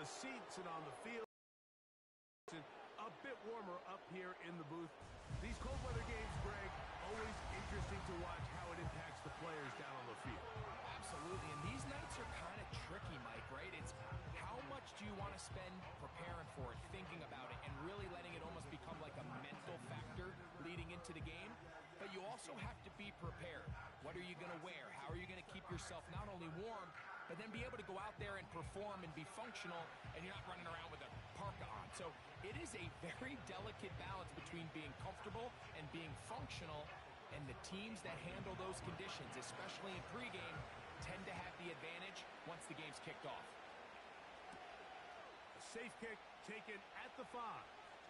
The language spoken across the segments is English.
the seats and on the field. A bit warmer up here in the booth. These cold weather games, Greg, always interesting to watch how it impacts the players down on the field. Absolutely, and these nights are kind of tricky, Mike, right? It's how much do you want to spend preparing for it, thinking about it, and really letting it almost become like a mental factor leading into the game. But you also have to be prepared. What are you going to wear? How are you going to keep yourself not only warm, but then be able to go out there and perform and be functional, and you're not running around with a parka on. So it is a very delicate balance between being comfortable and being functional, and the teams that handle those conditions, especially in pregame, tend to have the advantage once the game's kicked off. A safe kick taken at the 5.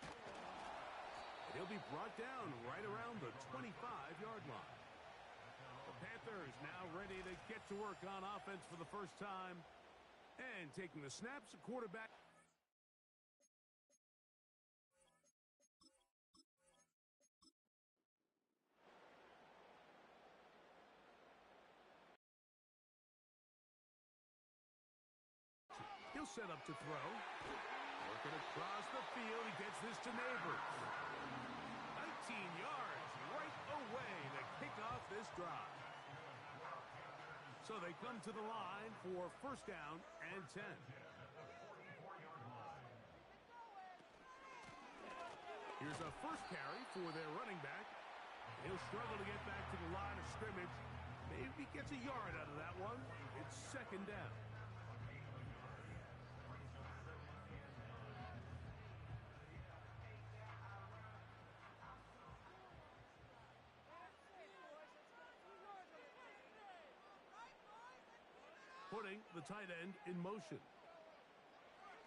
And he'll be brought down right around the 25-yard line. The Panthers now ready to get to work on offense for the first time. And taking the snaps, the quarterback. He'll set up to throw. Working across the field. He gets this to Neighbors. 19 yards right away to kick off this drive. So they come to the line for first down and 10. Here's a first carry for their running back. He'll struggle to get back to the line of scrimmage. Maybe gets a yard out of that one. It's second down. Putting the tight end in motion.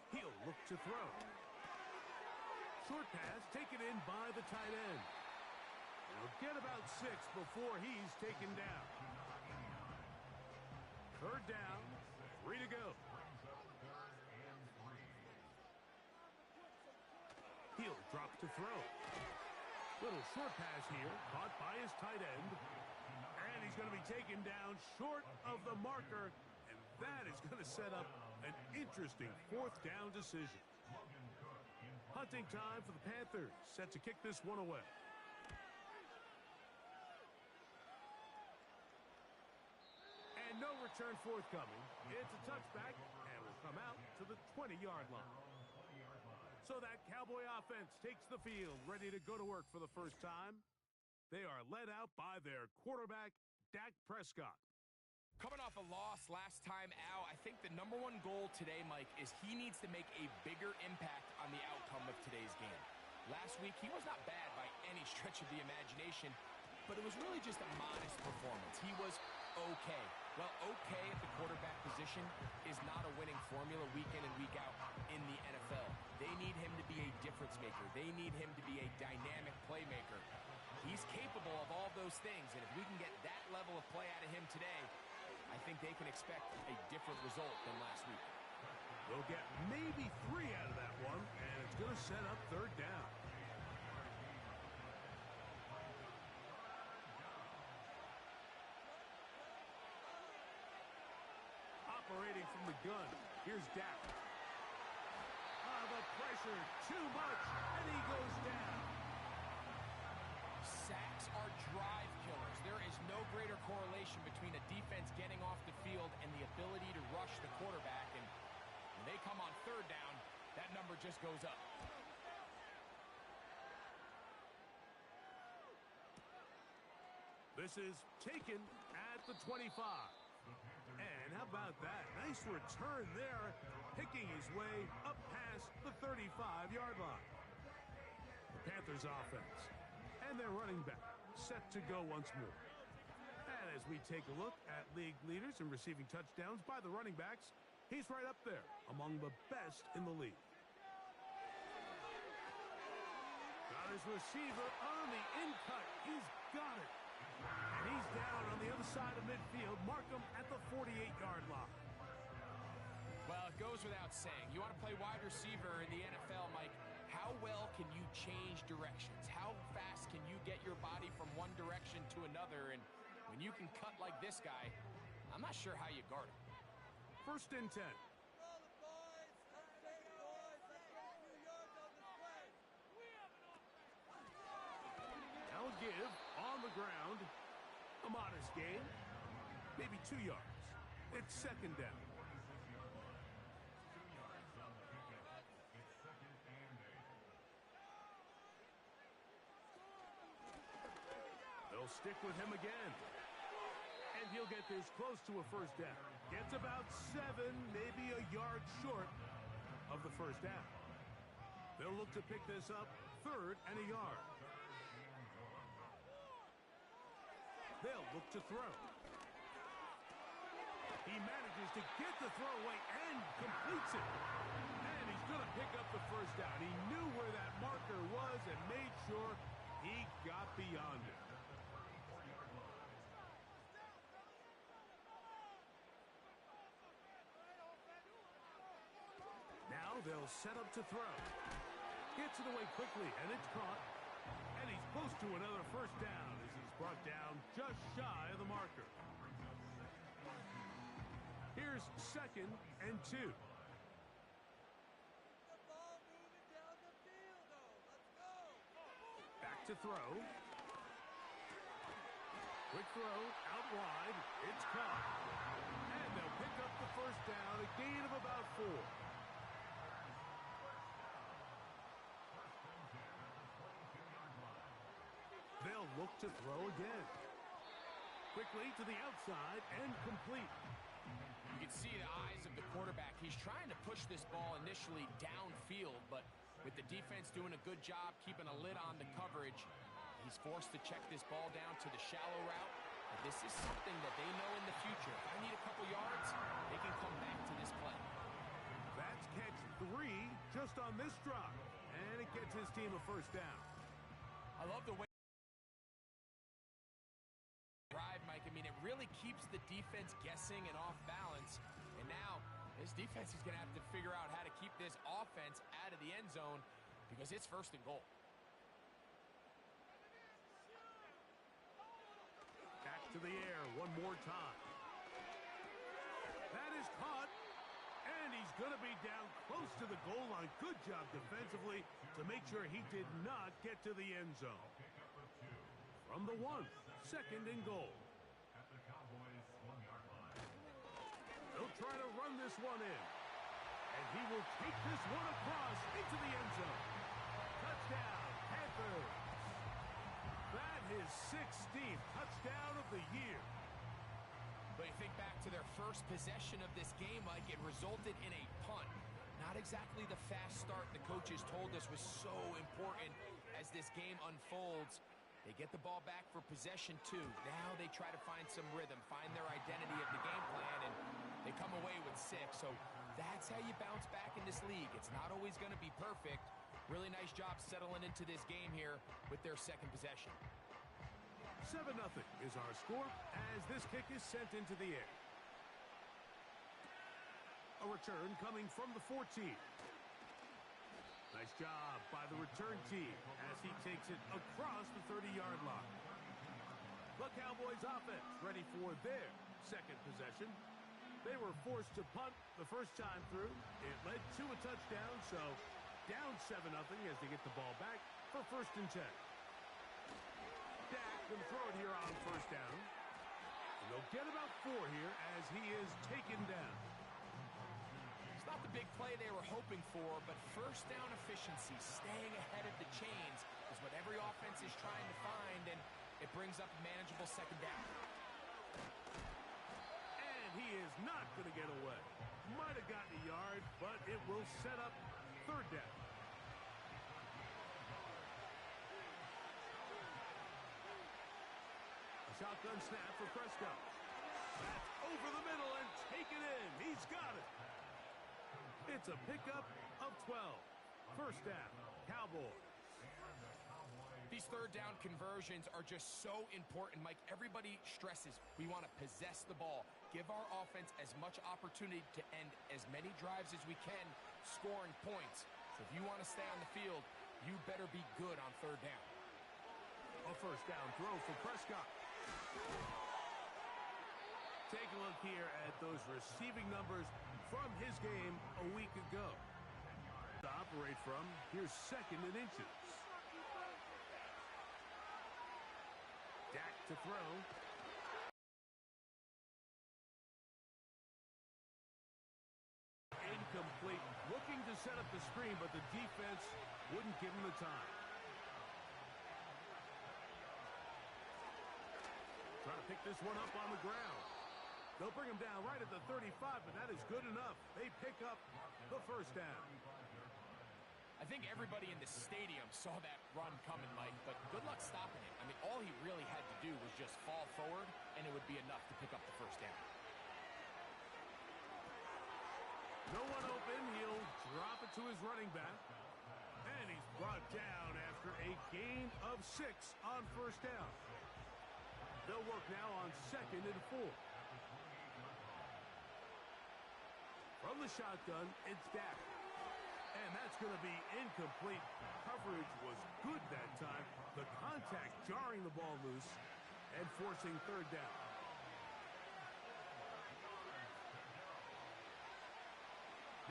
He'll look to throw. Short pass taken in by the tight end. He'll get about 6 before he's taken down. Third down, 3 to go. He'll drop to throw. Little short pass here, caught by his tight end. And he's going to be taken down short of the marker. And that is going to set up an interesting fourth down decision. Hunting time for the Panthers, set to kick this one away. And no return forthcoming. It's a touchback, and will come out to the 20-yard line. So that Cowboy offense takes the field, ready to go to work for the first time. They are led out by their quarterback, Dak Prescott. Coming off a loss last time out, I think the number one goal today, Mike, is he needs to make a bigger impact on the outcome of today's game. Last week, he was not bad by any stretch of the imagination, but it was really just a modest performance. He was okay. Well, okay at the quarterback position is not a winning formula week in and week out in the NFL. They need him to be a difference maker. They need him to be a dynamic playmaker. He's capable of all those things, and if we can get that level of play out of him today, I think they can expect a different result than last week. They'll get maybe 3 out of that one, and it's going to set up third down. Operating from the gun, here's Dak. The pressure, too much, and he goes down. Sacks are drive killers. There is no greater correlation between a defense getting off the field and the ability to rush the quarterback. And when they come on third down, that number just goes up. This is taken at the 25. And how about that? Nice return there, picking his way up past the 35-yard line. The Panthers offense and their running back set to go once more. And as we take a look at league leaders in receiving touchdowns by the running backs, he's right up there among the best in the league. Got his receiver on the in cut. He's got it. And he's down on the other side of midfield. Mark him at the 48-yard line. Well, it goes without saying. You want to play wide receiver in the NFL, Mike, how well can you change directions? How fast can you get your body from one direction to another? And when you can cut like this guy, I'm not sure how you guard him. First and 10. ground. A modest gain. Maybe 2 yards. It's second down. They'll stick with him again. And he'll get this close to a first down. Gets about 7, maybe a yard short of the first down. They'll look to pick this up, 3rd and a yard. They'll look to throw. He manages to get the throw away and completes it. And he's going to pick up the first down. He knew where that marker was and made sure he got beyond it. Now they'll set up to throw. Gets it away quickly, and it's caught. And he's close to another first down as he's brought down just shy of the marker. Here's 2nd and 2. Back to throw. Quick throw out wide. It's caught. And they'll pick up the first down, a gain of about 4. They'll look to throw again. Quickly to the outside and complete. You can see the eyes of the quarterback. He's trying to push this ball initially downfield, but with the defense doing a good job keeping a lid on the coverage, he's forced to check this ball down to the shallow route. But this is something that they know in the future. If I need a couple yards, they can come back to this play. That's catch 3 just on this drop. And it gets his team a first down. I love the way drive, Mike. I mean, it really keeps the defense guessing and off balance. And now this defense is going to have to figure out how to keep this offense out of the end zone because it's 1st and goal. Back to the air one more time. That is caught. And he's going to be down close to the goal line. Good job defensively to make sure he did not get to the end zone. From the 1, 2nd and goal. They'll try to run this one in. And he will take this one across into the end zone. Touchdown, Panthers. That is 16th touchdown of the year. But you think back to their first possession of this game, Mike, it resulted in a punt. Not exactly the fast start the coaches told us was so important as this game unfolds. They get the ball back for possession 2. Now they try to find some rhythm, find their identity of the game plan, and they come away with 6. So that's how you bounce back in this league. It's not always going to be perfect. Really nice job settling into this game here with their 2nd possession. 7-0 is our score as this kick is sent into the air. A return coming from the 14. Nice job by the return team as he takes it across the 30-yard line. The Cowboys offense ready for their 2nd possession. They were forced to punt the first time through. It led to a touchdown, so down 7-0 as they get the ball back for 1st and 10. Dak can throw it here on 1st down. And they'll get about 4 here as he is taken down. It's not the big play they were hoping for, but 1st down efficiency, staying ahead of the chains, is what every offense is trying to find, and it brings up a manageable 2nd down. And he is not going to get away. Might have gotten a yard, but it will set up 3rd down. A shotgun snap for Prescott. That's over the middle and taken in. He's got it. It's a pickup of 12. 1st down, Cowboys. These 3rd down conversions are just so important, Mike. Everybody stresses we want to possess the ball, give our offense as much opportunity to end as many drives as we can, scoring points. So if you want to stay on the field, you better be good on 3rd down. A 1st down throw for Prescott. Take a look here at those receiving numbers from his game a week ago. To operate from, here's 2nd and inches. Dak to throw. Incomplete. Looking to set up the screen, but the defense wouldn't give him the time. Trying to pick this one up on the ground. They'll bring him down right at the 35, but that is good enough. They pick up the first down. I think everybody in the stadium saw that run coming, Mike, but good luck stopping it. I mean, all he really had to do was just fall forward, and it would be enough to pick up the first down. No one open. He'll drop it to his running back. And he's brought down after a gain of 6 on first down. They'll work now on 2nd and 4. From the shotgun, it's Dak. And that's going to be incomplete. Coverage was good that time. The contact jarring the ball loose and forcing third down.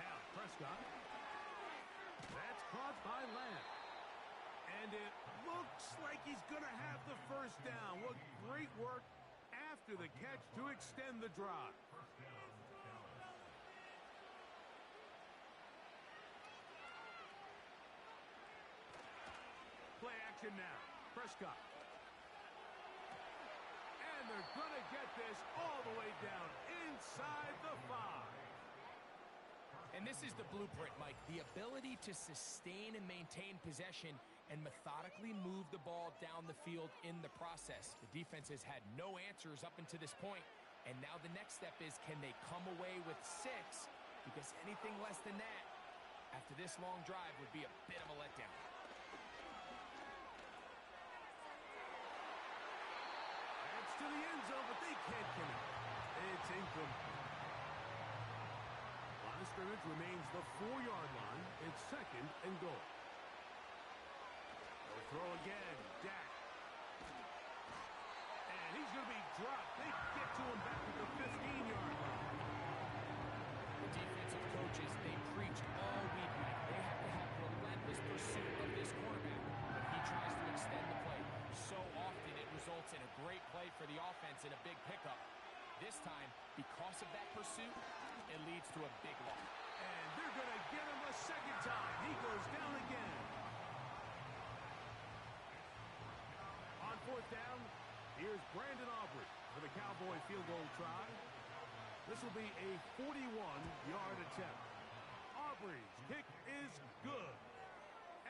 Now Prescott. That's caught by Lamb. And it looks like he's going to have the first down. What great work after the catch to extend the drive. Play action now. Prescott. And they're going to get this all the way down inside the 5. And this is the blueprint, Mike. The ability to sustain and maintain possession and methodically move the ball down the field in the process. The defense has had no answers up until this point. And now the next step is, can they come away with 6? Because anything less than that, after this long drive, would be a bit of a letdown. To the end zone, but they can't connect. It's incomplete. Line of scrimmage remains the 4-yard line. It's 2nd and goal. They'll throw again. Dak. And he's going to be dropped. They get to him back at the 15-yard line. The defensive coaches, they preached all week, Mike. They have to have relentless pursuit of this quarterback when he tries to extend the play. So often it results in a great play for the offense and a big pickup. This time, because of that pursuit, it leads to a big loss. And they're going to get him a second time. He goes down again. On 4th down, here's Brandon Aubrey for the Cowboy field goal try. This will be a 41-yard attempt. Aubrey's kick is good.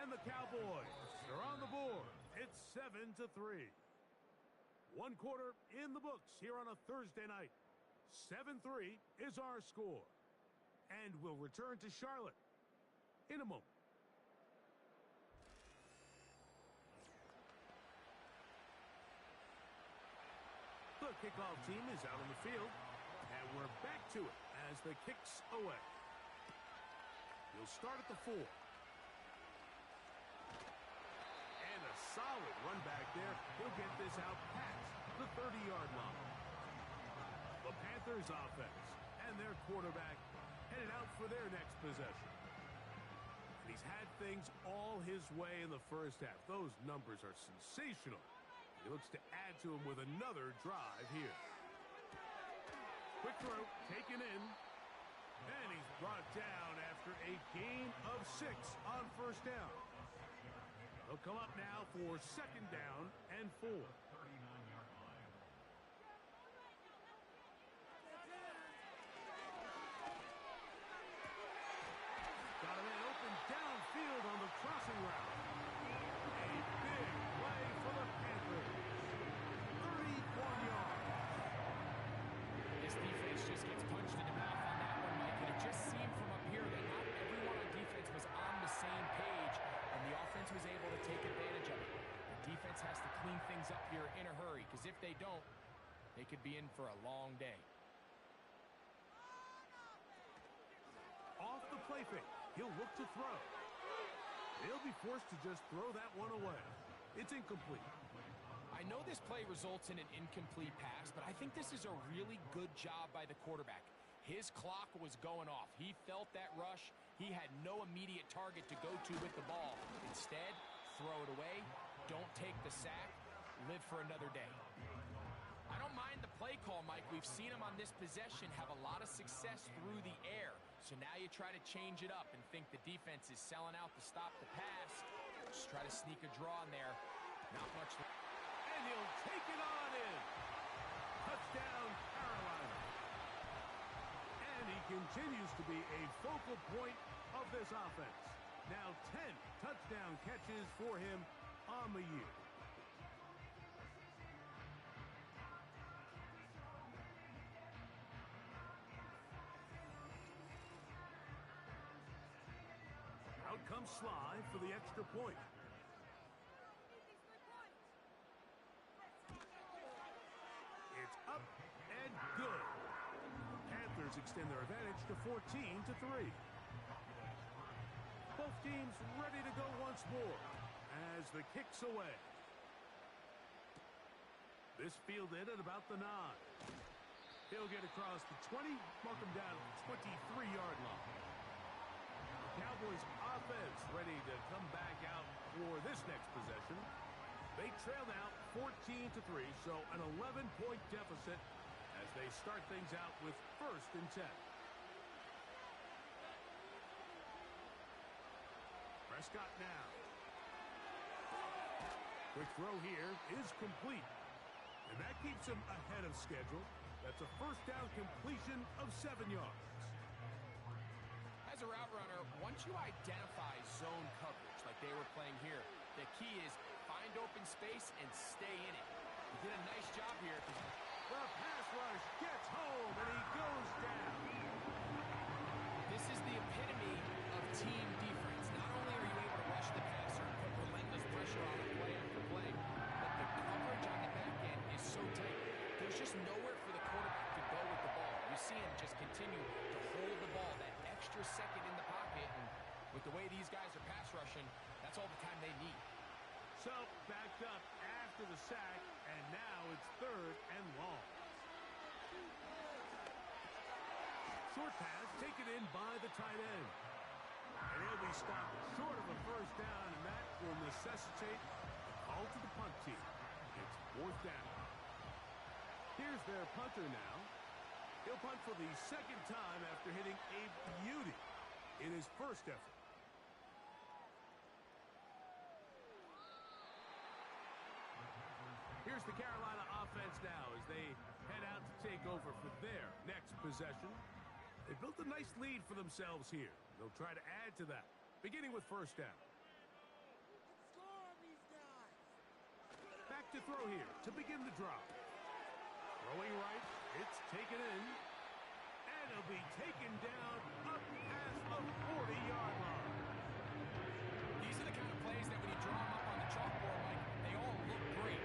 And the Cowboys are on the board. It's 7-3. 1 quarter in the books here on a Thursday night. 7-3 is our score. And we'll return to Charlotte in a moment. The kickoff team is out on the field. And we're back to it as the kick's away. He'll start at the 4. Solid run back there. He'll get this out past the 30-yard line. The Panthers offense and their quarterback headed out for their next possession. And he's had things all his way in the first half. Those numbers are sensational. He looks to add to them with another drive here. Quick throw, taken in. And he's brought down after a gain of 6 on first down. They'll come up now for 2nd down and 4. Got a man open downfield on the crossing route. A big play for the Panthers. 31 yards. This defense just gets punched in the mouth on that one, Mike. And it just seemed from up here that not everyone on defense was on the same page. And the offense was able to take advantage of it. The defense has to clean things up here in a hurry, because if they don't, they could be in for a long day. Off the play fake, he'll look to throw. He'll be forced to just throw that one away. It's incomplete. I know this play results in an incomplete pass, but I think this is a really good job by the quarterback. His clock was going off. He felt that rush. He had no immediate target to go to with the ball. Instead, throw it away. Don't take the sack. Live for another day. behind the play call, Mike. We've seen him on this possession have a lot of success through the air. So now you try to change it up and think the defense is selling out to stop the pass. Just try to sneak a draw in there. Not much. And he'll take it on in. Touchdown, Carolina. And he continues to be a focal point of this offense. Now 10 touchdown catches for him on the year. Out comes Sly for the extra point. It's up and good. Panthers extend their advantage to 14-3. Both teams ready to go once more as the kick's away. This fielded at about the 9. He'll get across the 20, mark him down at the 23-yard line. Cowboys offense ready to come back out for this next possession. They trail now 14-3, so an 11-point deficit as they start things out with 1st and 10. Prescott now. Quick throw here is complete. And that keeps him ahead of schedule. That's a 1st down completion of 7 yards. As a route runner, once you identify zone coverage like they were playing here, the key is find open space and stay in it. He did a nice job here. The pass rush gets home, and he goes down. This is the epitome of team defense. Not only are you able to rush the passer and put relentless pressure on him play after play, but the coverage on the back end is so tight. There's just nowhere for the quarterback to go with the ball. You see him just continue to hold the ball that extra second in the pocket, and with the way these guys are pass rushing, that's all the time they need. So, backed up after the sack, and now it's 3rd and long. Short pass taken in by the tight end. And he'll be stopped short of a 1st down, and that will necessitate a call to the punt team. It's 4th down. Here's their punter now. He'll punt for the 2nd time after hitting a beauty in his 1st effort. Here's the Carolina offense now as they head out to take over for their next possession. They built a nice lead for themselves here. They'll try to add to that, beginning with 1st down. Back to throw here to begin the drop. Throwing right, it's taken in. And it'll be taken down up past the 40-yard line. These are the kind of plays that when you draw them up on the chalkboard, Mike, they all look great.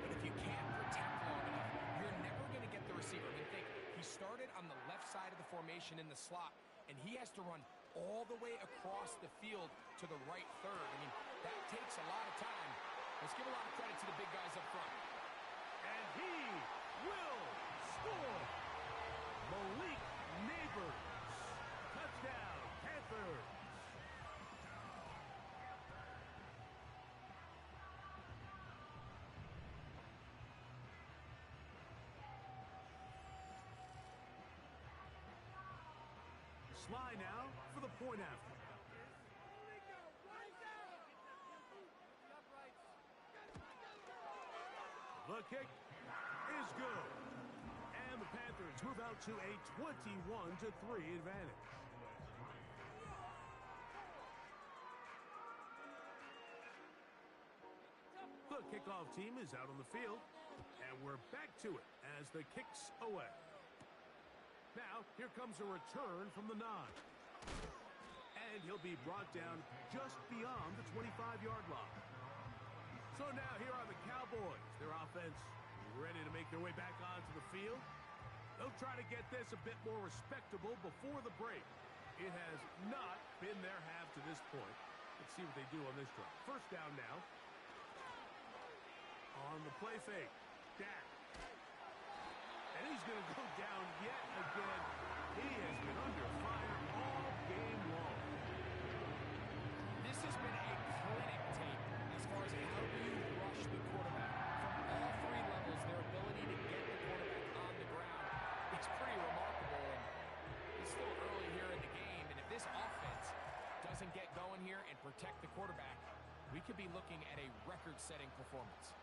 But if you can't protect long enough, you're never going to get the receiver. I mean, think, he started on the left side of the formation in the slot, and he has to run all the way across the field to the right 3rd. I mean, that takes a lot of time. Let's give a lot of credit to the big guys up front. And he will score. Malik Neighbors. Touchdown, Panthers. Sly now for the point after. The kick is good. And the Panthers move out to a 21-3 advantage. The kickoff team is out on the field. And we're back to it as the kick's away. Now, here comes a return from the 9. And he'll be brought down just beyond the 25-yard line. So now here are the Cowboys. Their offense ready to make their way back onto the field. They'll try to get this a bit more respectable before the break. It has not been their half to this point. Let's see what they do on this drive. 1st down now. On the play fake. Dak. And he's going to go down yet again. He has been under fire all game long. This has been a clinic tape as far as how do you rush the quarterback. From all 3 levels, their ability to get the quarterback here and protect the quarterback, we could be looking at a record-setting performance.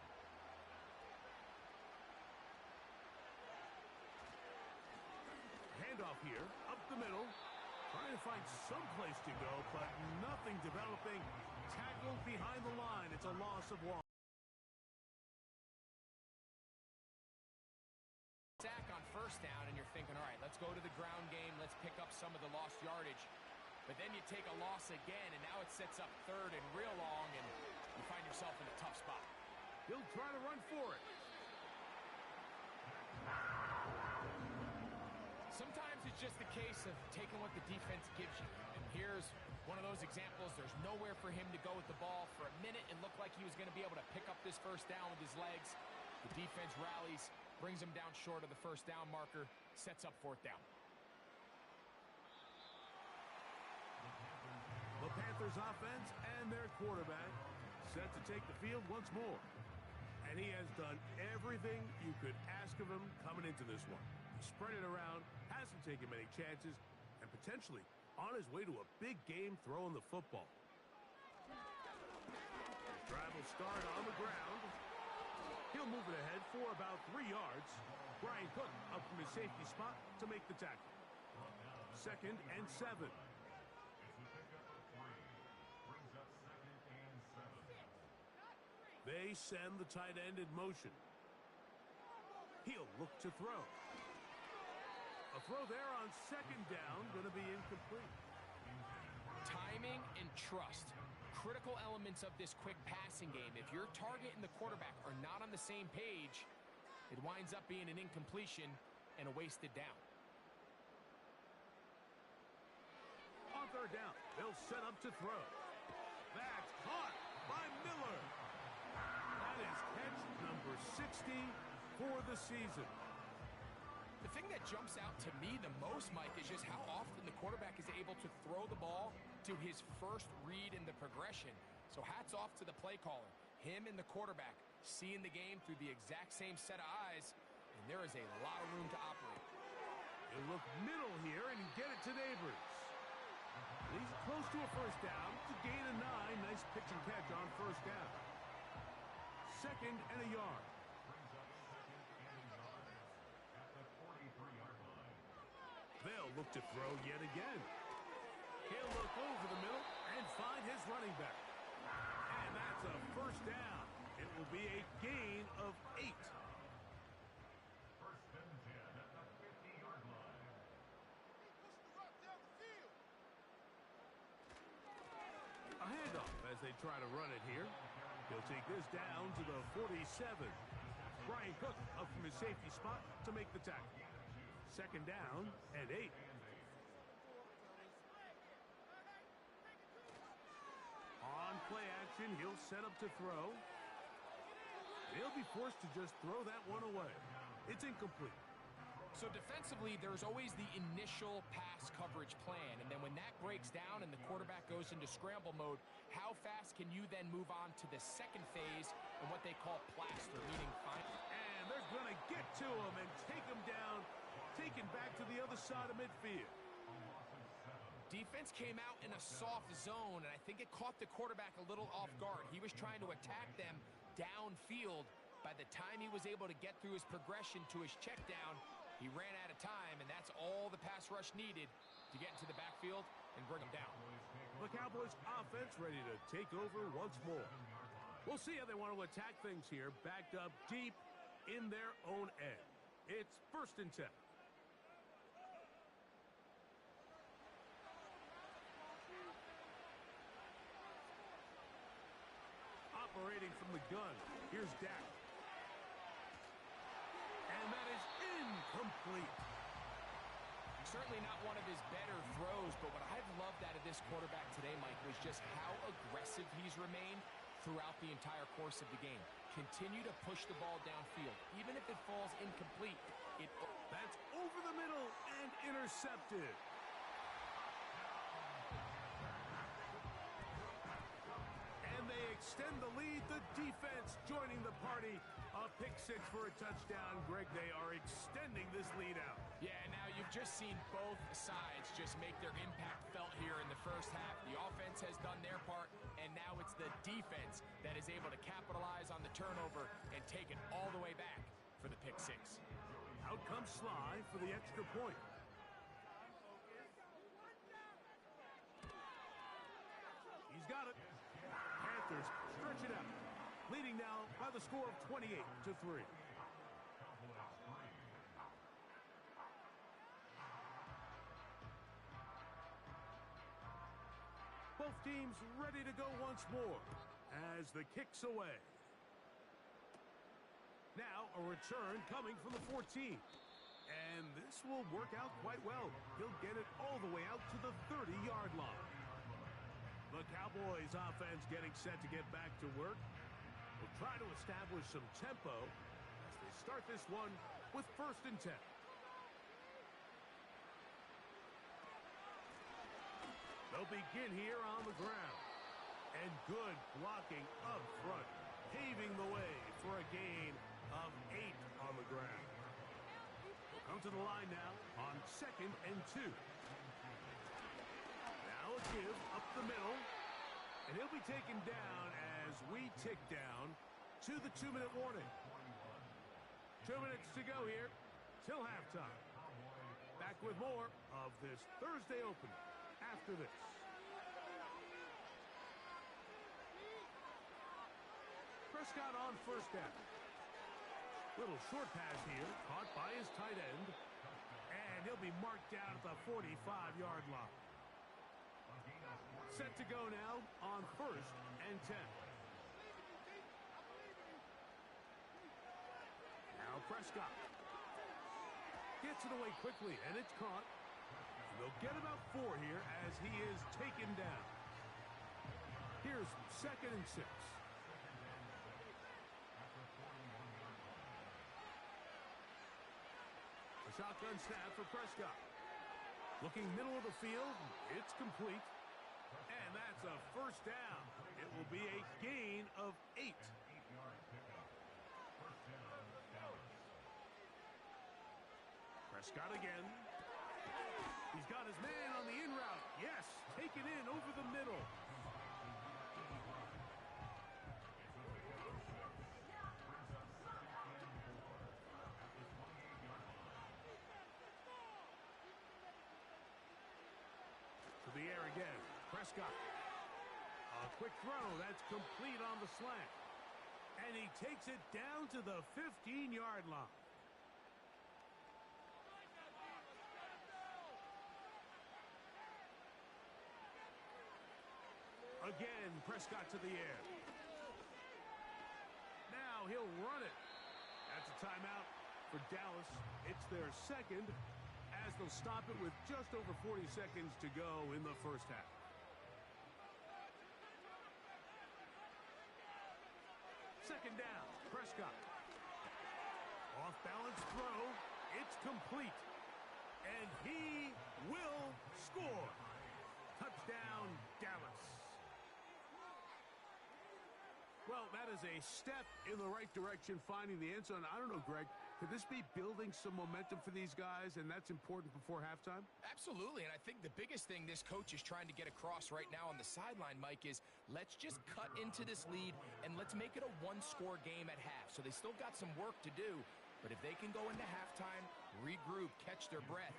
Handoff here, up the middle. Trying to find some place to go, but nothing developing. Tackled behind the line. It's a loss of one. Sack on first down, and you're thinking, all right, let's go to the ground game. Let's pick up some of the lost yardage. But then you take a loss again, and now it sets up third and real long, and you find yourself in a tough spot. He'll try to run for it. Sometimes it's just a case of taking what the defense gives you. And here's one of those examples. There's nowhere for him to go with the ball. For a minute, it looked like he was going to be able to pick up this first down with his legs. The defense rallies, brings him down short of the first down marker, sets up fourth down. The Panthers offense and their quarterback set to take the field once more. And he has done everything you could ask of him coming into this one. He spread it around, hasn't taken many chances, and potentially on his way to a big game throwing the football. The drive will start on the ground. He'll move it ahead for about 3 yards. Brian Cook up from his safety spot to make the tackle. 2nd and 7. They send the tight end in motion. He'll look to throw. A throw there on 2nd down, going to be incomplete. Timing and trust, critical elements of this quick passing game. If your target and the quarterback are not on the same page, it winds up being an incompletion and a wasted down. On 3rd down, they'll set up to throw. That's caught by Miller. That is catch number 60 for the season. The thing that jumps out to me the most, Mike, is just how often the quarterback is able to throw the ball to his first read in the progression. So hats off to the play caller. Him and the quarterback seeing the game through the exact same set of eyes, and there is a lot of room to operate. He'll look middle here and get it to Neighbors. He's close to a first down to gain a 9. Nice pitch and catch on first down. 2nd and a yard. They'll look to throw yet again. He'll look over the middle and find his running back. And that's a first down. It will be a gain of 8. First and 10 at the 50-yard line. A handoff as they try to run it here. He'll take this down to the 47. Brian Cook up from his safety spot to make the tackle. 2nd down and 8. On play action, he'll set up to throw. He'll be forced to just throw that one away. It's incomplete. So defensively, there's always the initial pass coverage plan, and then when that breaks down and the quarterback goes into scramble mode, how fast can you then move on to the second phase and what they call plaster, meaning final? And they're going to get to him and take him down, taken back to the other side of midfield. Defense came out in a soft zone, and I think it caught the quarterback a little off guard. He was trying to attack them downfield. By the time he was able to get through his progression to his check down, he ran out of time, and that's all the pass rush needed to get into the backfield and bring him down. The Cowboys offense ready to take over once more. We'll see how they want to attack things here, backed up deep in their own end. It's 1st and 10. Operating from the gun, here's Dak. And that is incomplete. Certainly not one of his better throws, but what I've loved out of this quarterback today, Mike, was just how aggressive he's remained throughout the entire course of the game. Continue to push the ball downfield. Even if it falls incomplete, That's over the middle and intercepted. And they extend the lead. The defense joining the party. A pick 6 for a touchdown. Greg, they are extending this lead out. Yeah, now you've just seen both sides just make their impact felt here in the first half. The offense has done their part, and now it's the defense that is able to capitalize on the turnover and take it all the way back for the pick six. Out comes Sly for the extra point. He's got it. Panthers stretch it out, leading now by the score of 28-3. Both teams ready to go once more as the kick's away. Now a return coming from the 14. And this will work out quite well. He'll get it all the way out to the 30-yard line. The Cowboys offense getting set to get back to work. Will try to establish some tempo as they start this one with 1st and 10. They'll begin here on the ground. And good blocking up front, paving the way for a gain of 8 on the ground. We'll come to the line now on 2nd and 2. Now a give up the middle. And he'll be taken down as we tick down to the 2-minute warning. 2 minutes to go here till halftime. Back with more of this Thursday opener after this. Prescott on 1st down. Little short pass here, caught by his tight end. And he'll be marked down at the 45-yard line. Set to go now on 1st and 10. Now Prescott gets it away quickly, and it's caught. And they'll get about 4 here as he is taken down. Here's 2nd and 6. A shotgun snap for Prescott. Looking middle of the field, it's complete. And that's a 1st down. It will be a gain of 8. Prescott again. He's got his man on the in route. Yes, taken in over the middle. To the air again. Prescott. A quick throw. That's complete on the slant. And he takes it down to the 15-yard line. Again, Prescott to the air. Now he'll run it. That's a timeout for Dallas. It's their 2nd as they'll stop it with just over 40 seconds to go in the first half. Second down, Prescott. Off balance throw. It's complete. And he will score. Touchdown, Dallas. Well, that is a step in the right direction, finding the end zone. I don't know, Greg, could this be building some momentum for these guys, and that's important before halftime? Absolutely, and I think the biggest thing this coach is trying to get across right now on the sideline, Mike, is let's just cut into this lead, and let's make it a one-score game at half. So they still got some work to do, but if they can go into halftime, regroup, catch their breath,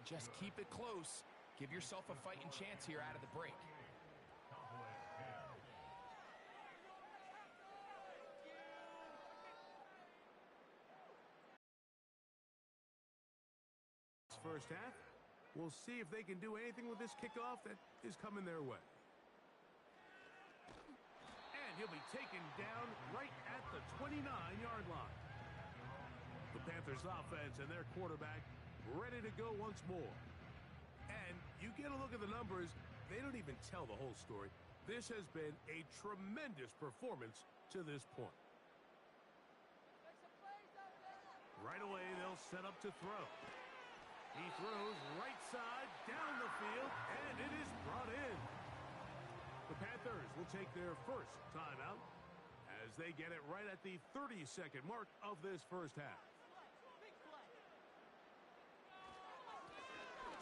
just keep it close, give yourself a fighting chance here out of the break. First half. We'll see if they can do anything with this kickoff that is coming their way. And he'll be taken down right at the 29-yard line. The Panthers offense and their quarterback ready to go once more. And you get a look at the numbers, they don't even tell the whole story. This has been a tremendous performance to this point. Right away, they'll set up to throw. He throws right side, down the field, and it is brought in. The Panthers will take their first timeout as they get it right at the 30-second mark of this first half.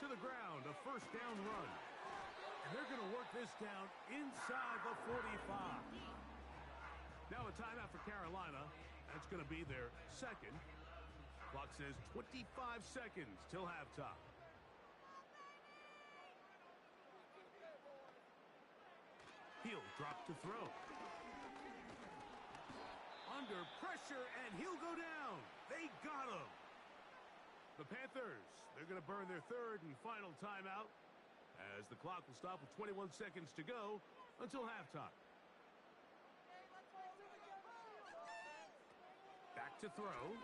To the ground, a first down run. And they're going to work this down inside the 45. Now a timeout for Carolina. That's going to be their second. Clock says 25 seconds till halftime. He'll drop to throw. Under pressure, and he'll go down. They got him. The Panthers, they're going to burn their third and final timeout as the clock will stop with 21 seconds to go until halftime. Back to throw.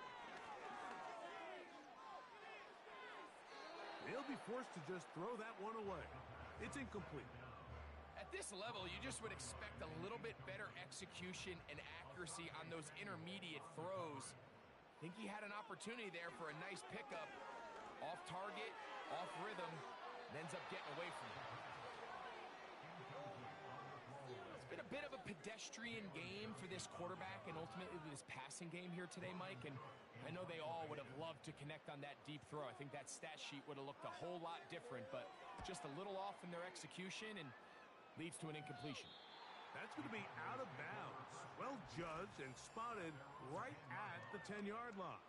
They'll be forced to just throw that one away. It's incomplete. At this level, you just would expect a little bit better execution and accuracy on those intermediate throws. I think he had an opportunity there for a nice pickup. Off target, off rhythm, and ends up getting away from it. It's been a bit of a pedestrian game for this quarterback and ultimately this passing game here today, Mike. And I know they all would have loved to connect on that deep throw. I think that stat sheet would have looked a whole lot different, but just a little off in their execution and leads to an incompletion. That's going to be out of bounds. Well judged and spotted right at the 10-yard line.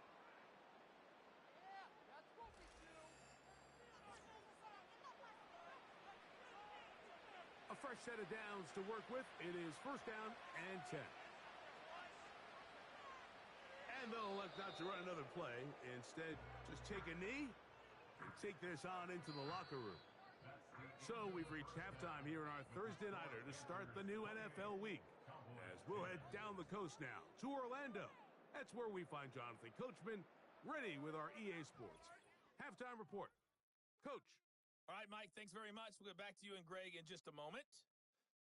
A fresh set of downs to work with. It is first down and 10. And they'll elect not to run another play. Instead, just take a knee and take this on into the locker room. So we've reached halftime here in our Thursday nighter to start the new NFL week. As we'll head down the coast now to Orlando. That's where we find Jonathan Coachman ready with our EA Sports halftime report. Coach. All right, Mike, thanks very much. We'll get back to you and Greg in just a moment.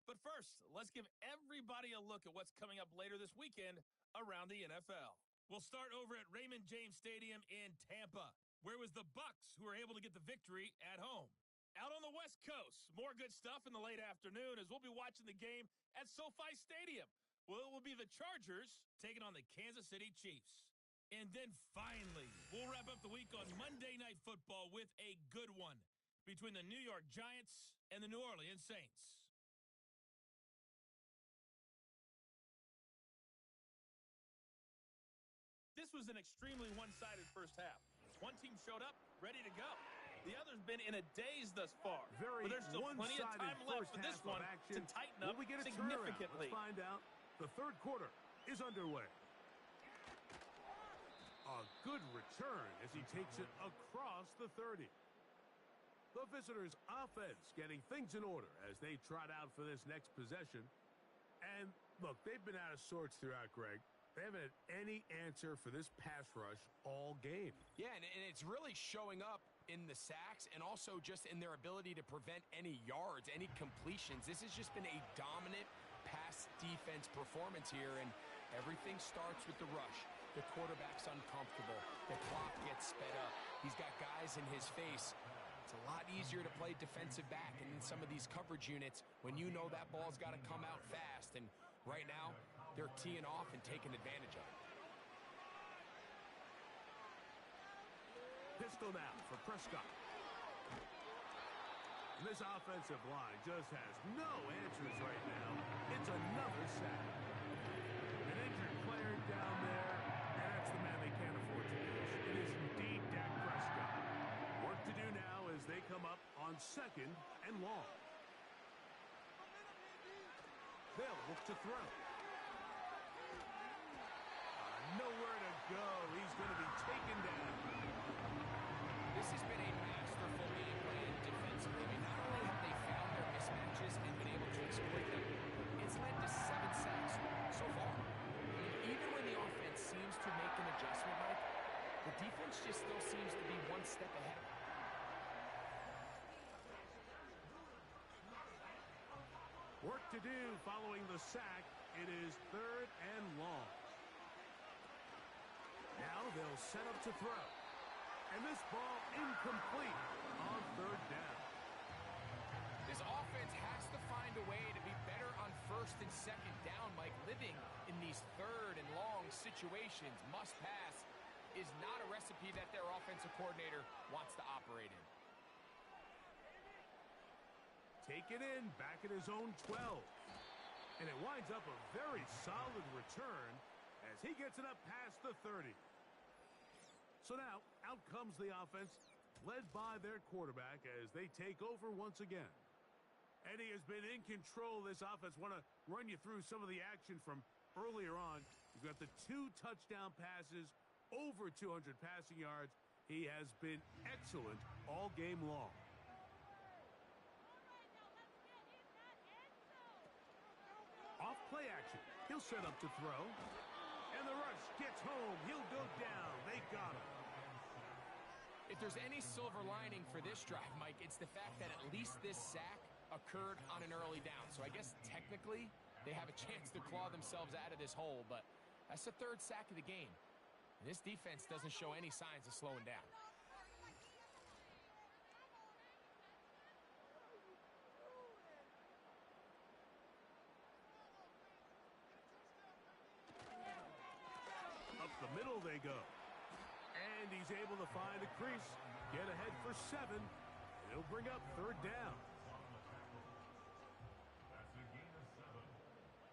But first, let's give everybody a look at what's coming up later this weekend around the NFL. We'll start over at Raymond James Stadium in Tampa, where it was the Bucs who were able to get the victory at home. Out on the West Coast, more good stuff in the late afternoon as we'll be watching the game at SoFi Stadium. Well, it will be the Chargers taking on the Kansas City Chiefs. And then finally, we'll wrap up the week on Monday Night Football with a good one between the New York Giants and the New Orleans Saints. This was an extremely one-sided first half. One team showed up, ready to go. The other's been in a daze thus far. Very but there's still plenty of time left for this one to tighten up we get a significantly. Let's find out. The third quarter is underway. A good return as he takes it across the 30. The visitors' offense getting things in order as they trot out for this next possession. And, look, they've been out of sorts throughout, Greg. They haven't had any answer for this pass rush all game. Yeah, and it's really showing up in the sacks and also just in their ability to prevent any yards, any completions. This has just been a dominant pass defense performance here, and everything starts with the rush. The quarterback's uncomfortable. The clock gets sped up. He's got guys in his face. It's a lot easier to play defensive back and in some of these coverage units when you know that ball's got to come out fast. And right now, they're teeing off and taking advantage of it. Pistol now for Prescott. This offensive line just has no answers right now. It's another sack. An injured player down there, and that's the man they can't afford to lose. It is indeed Dak Prescott. Work to do now as they come up on second and long. They'll look to throw. Nowhere to go. He's going to be taken down. This has been a masterful game plan defensively. I mean, not only have they found their mismatches and been able to exploit them, it's led to 7 sacks so far. I mean, even when the offense seems to make an adjustment, Mike, the defense just still seems to be one step ahead. Work to do following the sack. It is third and long. Now they'll set up to throw. And this ball incomplete on third down. This offense has to find a way to be better on first and second down, Mike. Living in these third and long situations, must pass, is not a recipe that their offensive coordinator wants to operate in. take it in back at his own 12. And it winds up a very solid return as he gets it up past the 30. So now, out comes the offense, led by their quarterback as they take over once again. And he has been in control of this offense. Want to run you through some of the action from earlier on. He's got the 2 touchdown passes, over 200 passing yards. He has been excellent all game long. Off play action. He'll set up to throw. And the rush gets home. He'll go down. They got him. If there's any silver lining for this drive, Mike, it's the fact that at least this sack occurred on an early down. So I guess technically they have a chance to claw themselves out of this hole, but that's the 3rd sack of the game. And this defense doesn't show any signs of slowing down. Up the middle they go. And he's able to find a crease, get ahead for 7. He'll bring up 3rd down. That's a gain of 7.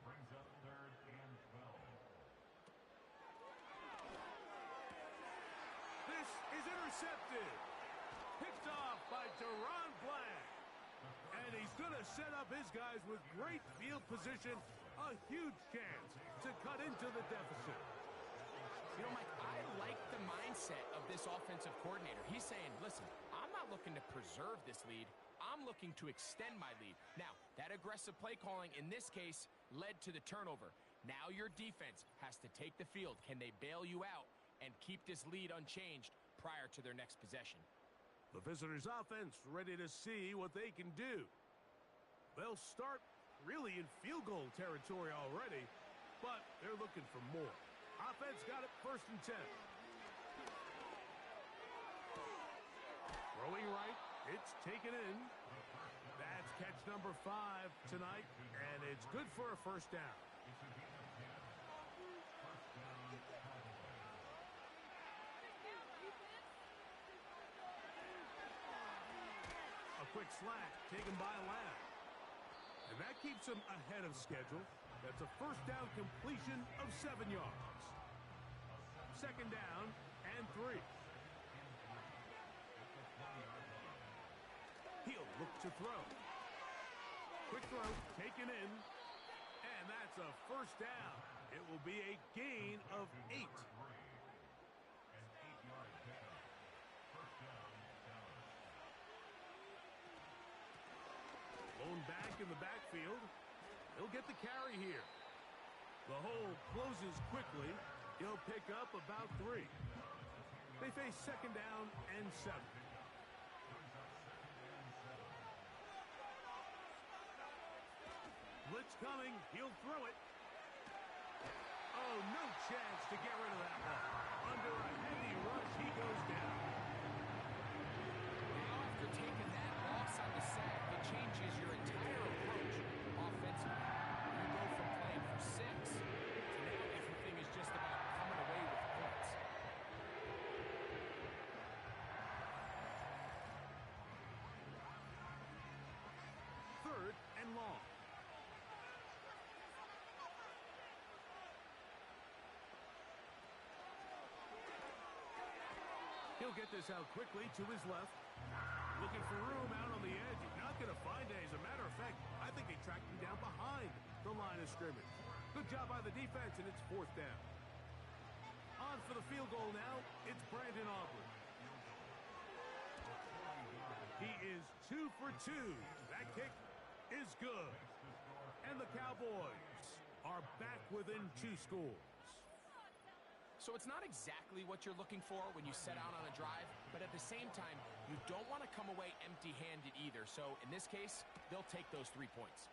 Brings up 3rd and 12. This is intercepted. Picked off by Deron Bland. And he's going to set up his guys with great field position. A huge chance to cut into the deficit. You know, Mike, I like the mindset of this offensive coordinator. He's saying, listen, I'm not looking to preserve this lead. I'm looking to extend my lead. Now, that aggressive play calling in this case led to the turnover. Now your defense has to take the field. Can they bail you out and keep this lead unchanged prior to their next possession? The visitors' offense ready to see what they can do. They'll start really in field goal territory already, but they're looking for more. Offense got it 1st and 10. Throwing right. It's taken in. That's catch number 5 tonight, and it's good for a 1st down. A quick slant taken by Lamb. And that keeps him ahead of schedule. That's a 1st down completion of 7 yards. 2nd down and 3. He'll look to throw. Quick throw taken in. And that's a 1st down. It will be a gain of 8. An 8-yard pickup. 1st down, Dallas. Blown back in the backfield. He'll get the carry here. The hole closes quickly. He'll pick up about 3. They face 2nd down and 7. Blitz coming. He'll throw it. Oh, no chance to get rid of that one. Under a heavy rush, he goes down. Now after taking that loss on the sack, it changes your entire approach offensively. You go from playing for 6 to now everything is just about coming away with points. Third and long. He'll get this out quickly to his left. Looking for room out on the edge. He's not going to find it. As a matter of fact, I think they tracked him down behind the line of scrimmage. Good job by the defense, and it's 4th down. On for the field goal now. It's Brandon Aubrey. He is 2 for 2. That kick is good. And the Cowboys are back within 2 scores. So it's not exactly what you're looking for when you set out on a drive, but at the same time, you don't want to come away empty-handed either. So in this case, they'll take those 3 points.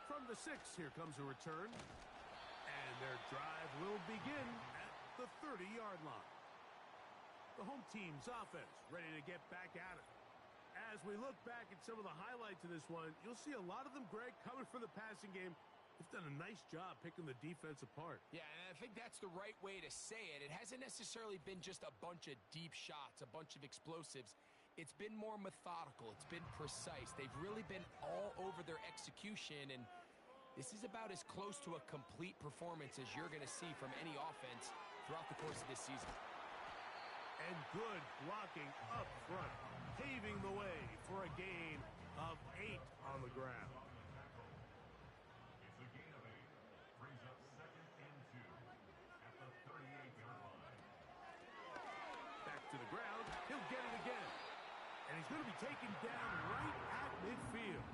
From the 6, here comes a return. And their drive will begin at the 30-yard line. The home team's offense ready to get back at it. As we look back at some of the highlights of this one, you'll see a lot of them, Greg, coming from the passing game. They've done a nice job picking the defense apart. Yeah, and I think that's the right way to say it. It hasn't necessarily been just a bunch of deep shots, a bunch of explosives. It's been more methodical. It's been precise. They've really been all over their execution, and this is about as close to a complete performance as you're going to see from any offense throughout the course of this season. And good blocking up front, paving the way for a gain of 8 on the ground. It's a gain of 8. Brings up 2nd and 2 at the 38-yard line. Back to the ground. He'll get it again. And he's going to be taken down right at midfield.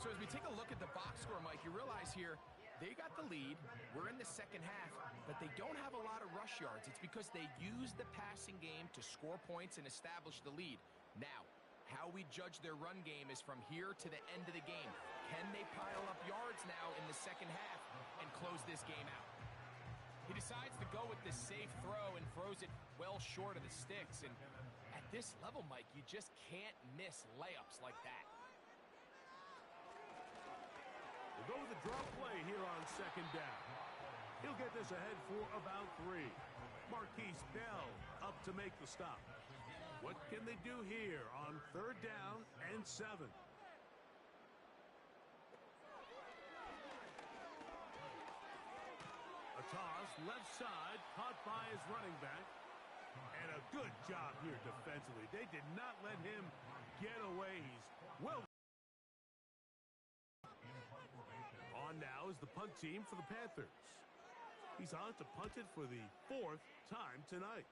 So as we take a look at the box score, Mike, you realize here they got the lead. We're in the second half, but they don't have a lot of rush yards. It's because they use the passing game to score points and establish the lead. Now, how we judge their run game is from here to the end of the game. Can they pile up yards now in the second half and close this game out? He decides to go with this safe throw and throws it well short of the sticks. And at this level, Mike, you just can't miss layups like that. We'll go with a drop play here on second down. He'll get this ahead for about 3. Marquise Bell up to make the stop. What can they do here on 3rd down and 7? A toss left side, caught by his running back. And a good job here defensively. They did not let him get away. He's well. On now is the punt team for the Panthers. He's on to punt it for the 4th time tonight.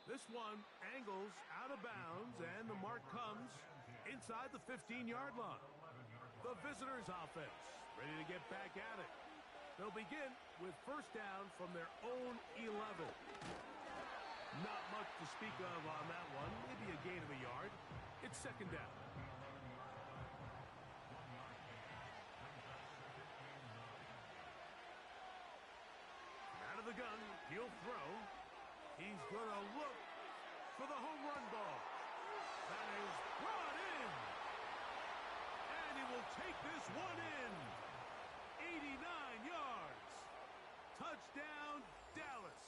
This one angles out of bounds, and the mark comes inside the 15-yard line. The visitors' offense ready to get back at it. They'll begin with 1st down from their own 11. Not much to speak of on that one. Maybe a gain of a yard. It's 2nd down. Out of the gun, he'll throw. He's going to look for the home run ball. That is brought in. And he will take this one in. 89 yards. Touchdown, Dallas.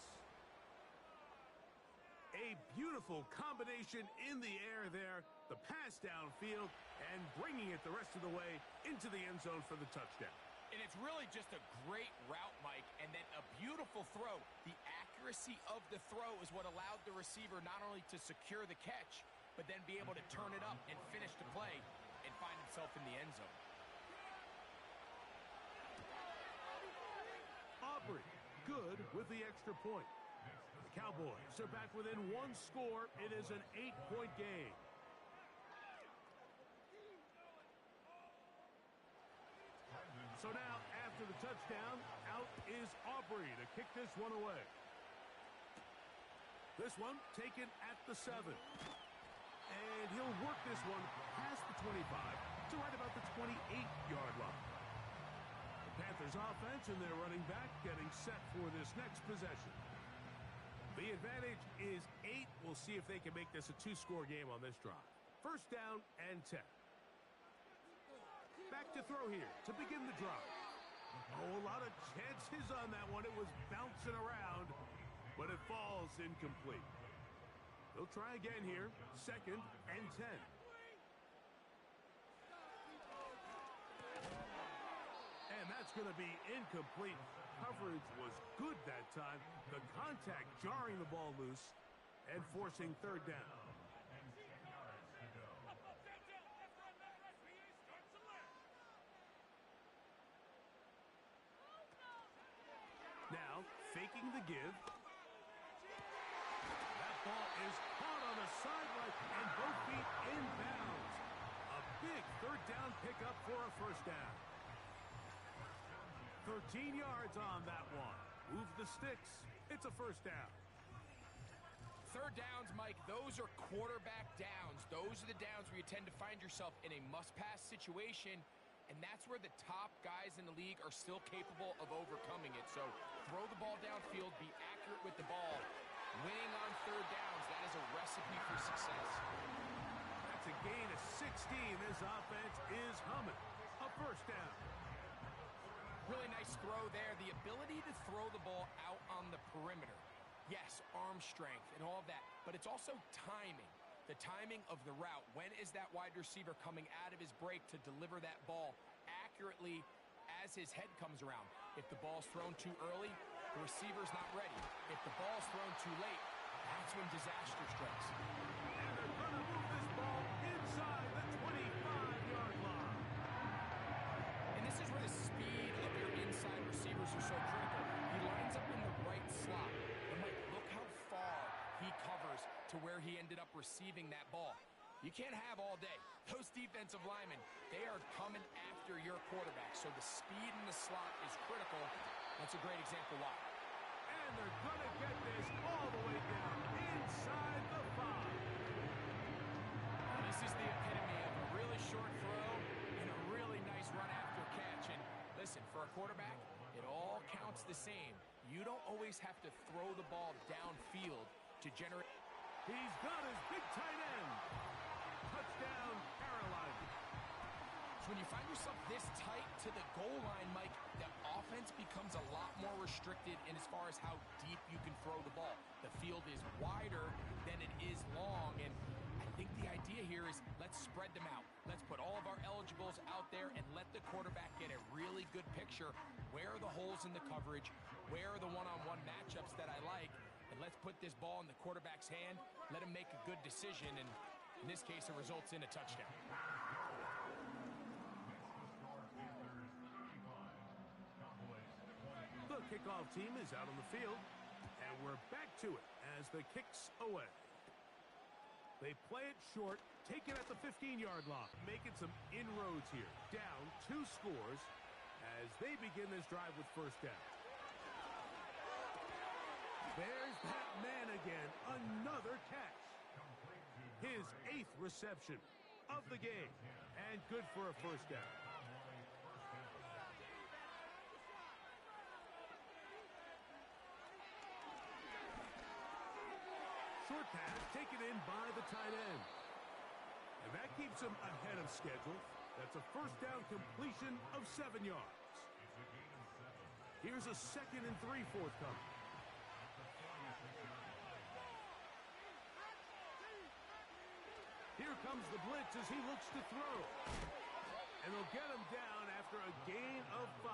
A beautiful combination in the air there. The pass downfield and bringing it the rest of the way into the end zone for the touchdown. And it's really just a great route, Mike, and then a beautiful throw. The accuracy of the throw is what allowed the receiver not only to secure the catch, but then be able to turn it up and finish the play and find himself in the end zone. Aubrey, good with the extra point. The Cowboys are back within 1 score. It is an 8-point game. So now, after the touchdown, out is Aubrey to kick this one away. This one taken at the 7. And he'll work this one past the 25 to right about the 28-yard line. The Panthers offense and their running back getting set for this next possession. The advantage is 8. We'll see if they can make this a 2-score game on this drive. 1st down and 10. Back to throw here to begin the drive. Oh, a lot of chances on that one. It was bouncing around, but it falls incomplete. They'll try again here. 2nd and 10. And that's going to be incomplete. Coverage was good that time. The contact jarring the ball loose and forcing 3rd down. Now, faking the give. That ball is caught on the sideline and both feet inbounds. A big 3rd down pickup for a 1st down. 13 yards on that one. Move the sticks. It's a 1st down. 3rd downs, Mike, those are quarterback downs. Those are the downs where you tend to find yourself in a must-pass situation, and that's where the top guys in the league are still capable of overcoming it. So throw the ball downfield, be accurate with the ball. Winning on 3rd downs, that is a recipe for success. That's a gain of 16. This offense is humming. A 1st down. Really nice throw there. The ability to throw the ball out on the perimeter. Yes, arm strength and all of that, but it's also timing. The timing of the route. When is that wide receiver coming out of his break to deliver that ball accurately as his head comes around? If the ball's thrown too early, the receiver's not ready. If the ball's thrown too late, that's when disaster strikes. And they're going to move this ball inside the 25-yard line. And this is where the speed of your inside receivers are so critical. He lines up in the right slot. And Mike, look how far he covers to where he ended up receiving that ball. You can't have all day. Those defensive linemen, they are coming after your quarterback. So the speed in the slot is critical. That's a great example why. And they're going to get this all the way down inside the 5. Now, this is the epitome of a really short throw and a really nice run after catch. And listen, for a quarterback, it all counts the same. You don't always have to throw the ball downfield to generate. He's got his big tight end. Touchdown, Carolina. So when you find yourself this tight to the goal line, Mike, the offense becomes a lot more restricted in as far as how deep you can throw the ball. The field is wider than it is long, and I think the idea here is let's spread them out. Let's put all of our eligibles out there and let the quarterback get a really good picture. Where are the holes in the coverage? Where are the one-on-one matchups that I like? And let's put this ball in the quarterback's hand, let him make a good decision, and in this case, it results in a touchdown. The kickoff team is out on the field, and we're back to it as the kick's away. They play it short, take it at the 15-yard line, making some inroads here. Down 2 scores as they begin this drive with first down. There's that man again, another catch. His 8th reception of the game, and good for a first down. Short pass taken in by the tight end. And that keeps him ahead of schedule. That's a first down completion of 7 yards. Here's a 2nd and 3 forthcoming. Here comes the blitz as he looks to throw. And they'll get him down after a gain of 5,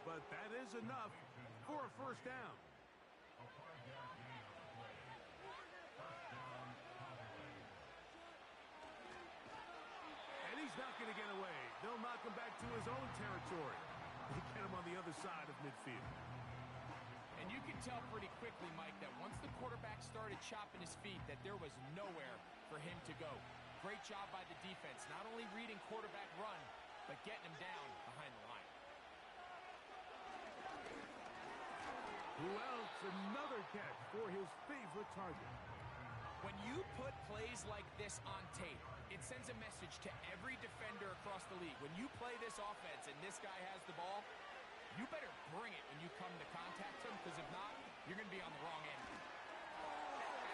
but that is enough for a first down. And he's not going to get away. They'll knock him back to his own territory. They get him on the other side of midfield. And you can tell pretty quickly, Mike, that once the quarterback started chopping his feet, that there was nowhere for him to go. Great job by the defense, not only reading quarterback run, but getting him down behind the line. Who else? Another catch for his favorite target. When you put plays like this on tape, it sends a message to every defender across the league. When you play this offense and this guy has the ball, you better bring it when you come to contact him, because if not, you're going to be on the wrong end.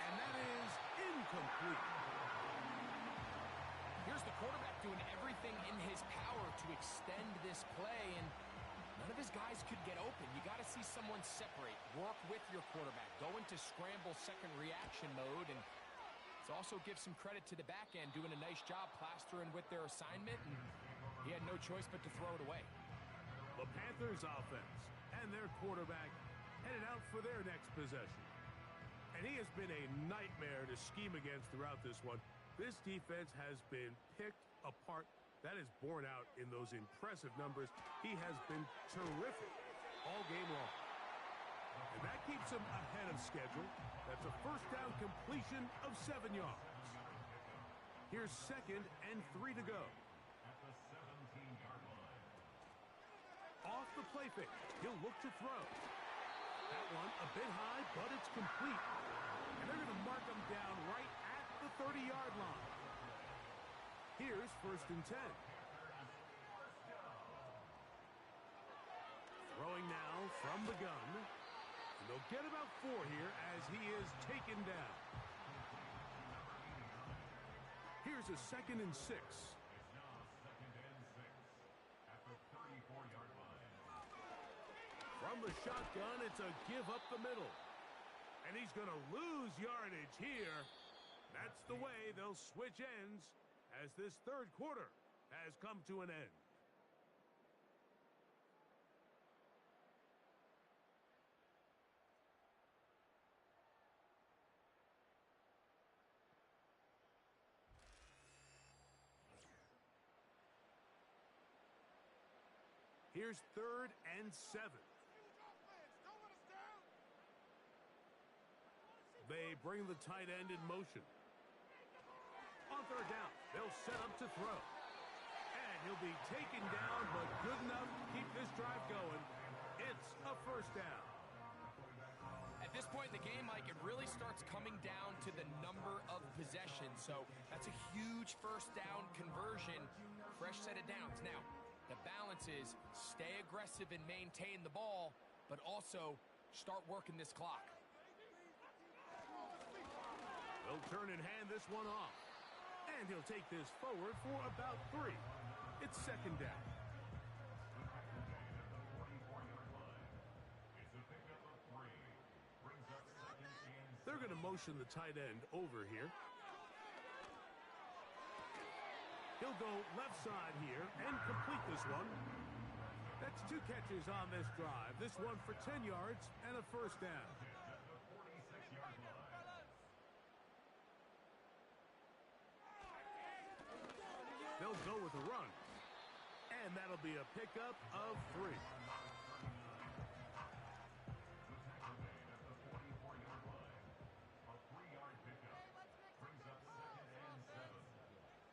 And that is incomplete. Here's the quarterback doing everything in his power to extend this play, and none of his guys could get open. You got to see someone separate, work with your quarterback, go into scramble second reaction mode, and it also gives some credit to the back end doing a nice job plastering with their assignment, and he had no choice but to throw it away. The Panthers offense and their quarterback headed out for their next possession. And he has been a nightmare to scheme against throughout this one. This defense has been picked apart. That is borne out in those impressive numbers. He has been terrific all game long. And that keeps him ahead of schedule. That's a first down completion of 7 yards. Here's 2nd and 3 to go. Off the play fake. He'll look to throw. That one a bit high, but it's complete. And they're going to mark him down right at the 30-yard line. Here's 1st and 10. Throwing now from the gun. And they'll get about 4 here as he is taken down. Here's a 2nd and 6. From the shotgun, it's a give up the middle. And he's going to lose yardage here That's the way they'll switch ends as this third quarter has come to an end. Here's 3rd and 7. They bring the tight end in motion. On 3rd down, they'll set up to throw. And he'll be taken down, but good enough to keep this drive going. It's a 1st down. At this point in the game, Mike, it really starts coming down to the number of possessions. So that's a huge 1st down conversion. Fresh set of downs. Now, the balance is stay aggressive and maintain the ball, but also start working this clock. They'll turn and hand this one off. And he'll take this forward for about 3. It's 2nd down. They're going to motion the tight end over here. He'll go left side here and complete this one. That's 2 catches on this drive. This one for 10 yards and a 1st down. They'll go with a run. And that'll be a pickup of 3.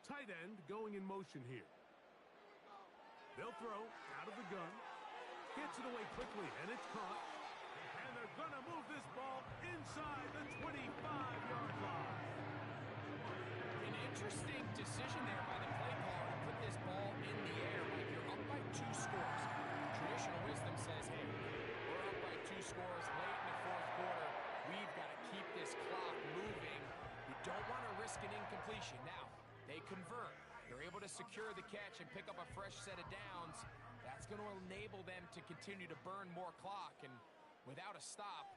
Tight end going in motion here. They'll throw out of the gun. Gets it away quickly, and it's caught. And they're going to move this ball inside the 25-yard line. An interesting decision there by the play caller to put this ball in the air. Like you're up by 2 scores. Traditional wisdom says, hey, we're up by 2 scores late in the 4th quarter. We've got to keep this clock moving. You don't want to risk an incompletion. Now, they convert. They're able to secure the catch and pick up a fresh set of downs. That's going to enable them to continue to burn more clock. And without a stop,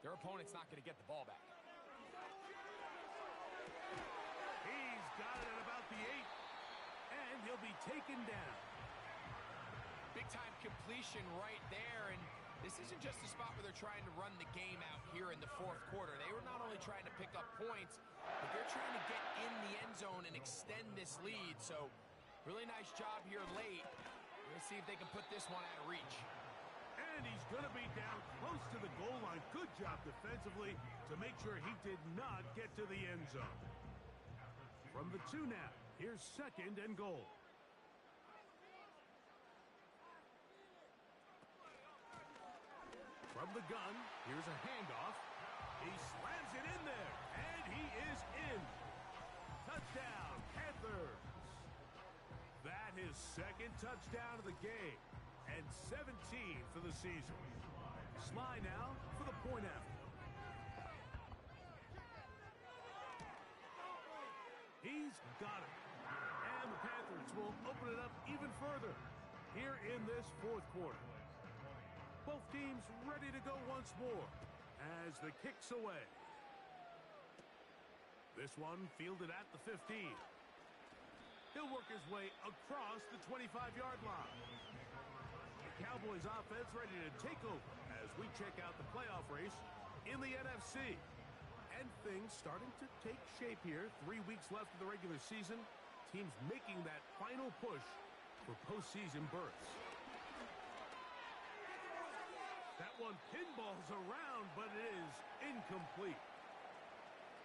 their opponent's not going to get the ball back. He's got it at about the 8. And he'll be taken down. Big-time completion right there. And this isn't just a spot where they're trying to run the game out here in the 4th quarter. They were not only trying to pick up points, but they're trying to get in the end zone and extend this lead. So really nice job here late. We'll see if they can put this one out of reach. And he's going to be down close to the goal line. Good job defensively to make sure he did not get to the end zone. From the 2 now, here's 2nd and goal. From the gun, here's a handoff. He slams it in there, and he is in. Touchdown, Panthers. That is 2nd touchdown of the game, and 17 for the season. Sly now for the point after. He's got it. And the Panthers will open it up even further here in this 4th quarter. Both teams ready to go once more as the kick's away. This one fielded at the 15. He'll work his way across the 25-yard line. The Cowboys offense ready to take over as we check out the playoff race in the NFC. And things starting to take shape here. 3 weeks left of the regular season. Teams making that final push for postseason berths. That one pinballs around, but it is incomplete.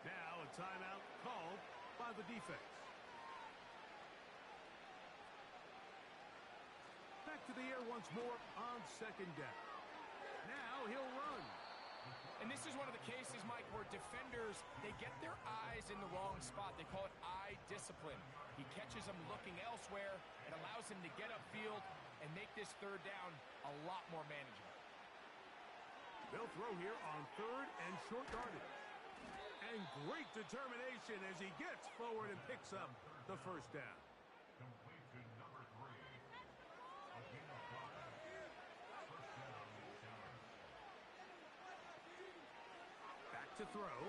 Now a timeout called by the defense. Back to the air once more on 2nd down. Now he'll run. And this is one of the cases, Mike, where defenders, they get their eyes in the wrong spot. They call it eye discipline. He catches them looking elsewhere. It allows him to get upfield and make this 3rd down a lot more manageable. They'll throw here on 3rd and short yardage. And great determination as he gets forward and picks up the 1st down. Complete to number 3. A gain of 5. 1st down, Cowboys. Back to throw.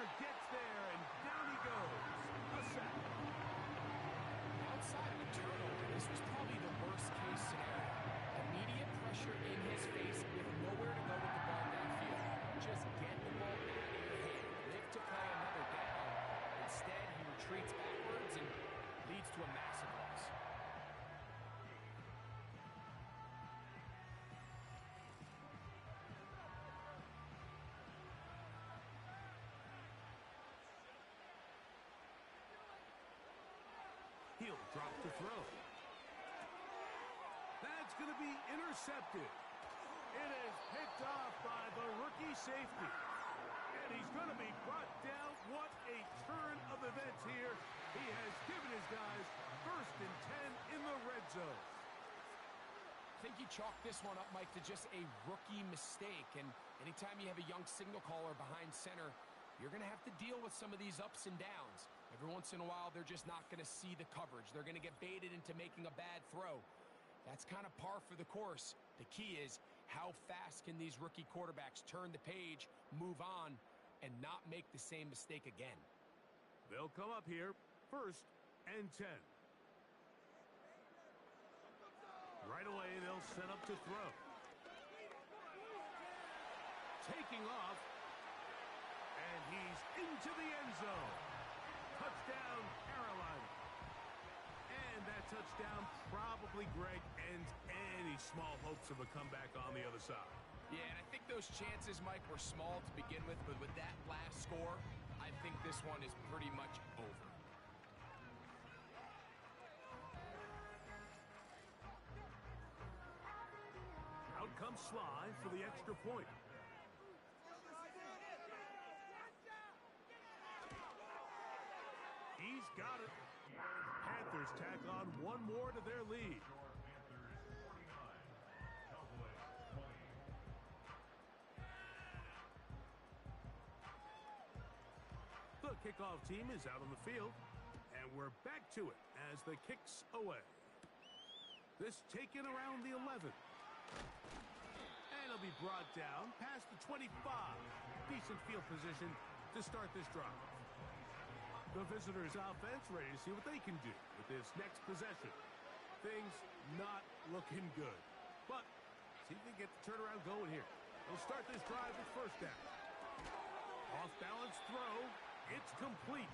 pressure gets there, and down he goes. A sack. Outside of a turnover, this was probably the worst-case scenario. Immediate pressure in his face with nowhere to go with the ball downfield. Just get the ball out of your hand. Live to play another down. Instead, he retreats backwards and leads to a massive loss. He'll drop to throw. That's going to be intercepted. It is picked off by the rookie safety. And he's going to be brought down. What a turn of events here. He has given his guys 1st and 10 in the red zone. I think you chalk this one up, Mike, to just a rookie mistake. And anytime you have a young signal caller behind center, you're going to have to deal with some of these ups and downs. Every once in a while, they're just not going to see the coverage. They're going to get baited into making a bad throw. That's kind of par for the course. The key is, how fast can these rookie quarterbacks turn the page, move on, and not make the same mistake again? They'll come up here, 1st and 10. Right away, they'll set up to throw. Taking off. And he's into the end zone. Touchdown, Carolina. And that touchdown probably, Greg, ends any small hopes of a comeback on the other side. Yeah, and I think those chances, Mike, were small to begin with, but with that last score, I think this one is pretty much over. Out comes Sly for the extra point. He's got it. Panthers tack on one more to their lead. Panthers 49, Cowboys 20. The kickoff team is out on the field, and we're back to it as the kick's away. This taken around the 11. And it'll be brought down past the 25. Decent field position to start this drive. The visitors' offense ready to see what they can do with this next possession. Things not looking good. But see if they get the turnaround going here. They'll start this drive with 1st down. Off-balance throw. It's complete.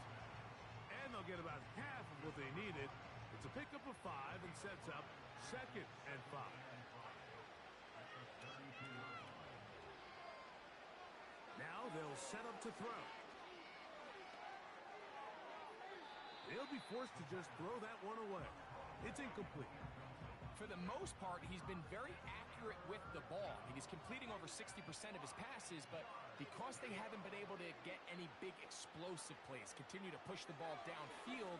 And they'll get about half of what they needed. It's a pickup of 5 and sets up 2nd and 5. Now they'll set up to throw. They'll be forced to just throw that one away. It's incomplete. For the most part, he's been very accurate with the ball. I mean, he's completing over 60% of his passes, but because they haven't been able to get any big explosive plays, continue to push the ball downfield,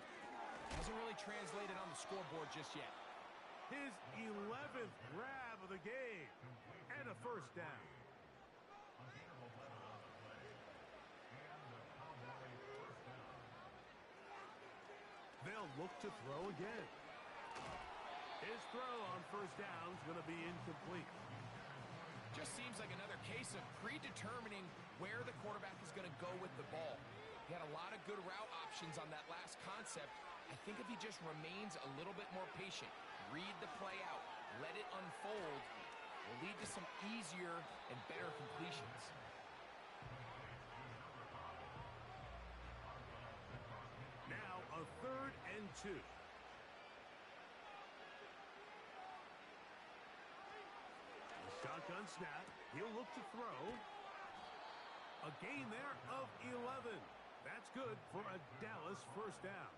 hasn't really translated on the scoreboard just yet. His 11th grab of the game and a 1st down. They'll look to throw again. His throw on 1st down is going to be incomplete. Just seems like another case of predetermining where the quarterback is going to go with the ball. He had a lot of good route options on that last concept. I think if he just remains a little bit more patient, read the play out, let it unfold, will lead to some easier and better completions. Now a 3rd and 2. Shotgun snap. He'll look to throw. A gain there of 11. That's good for a Dallas 1st down.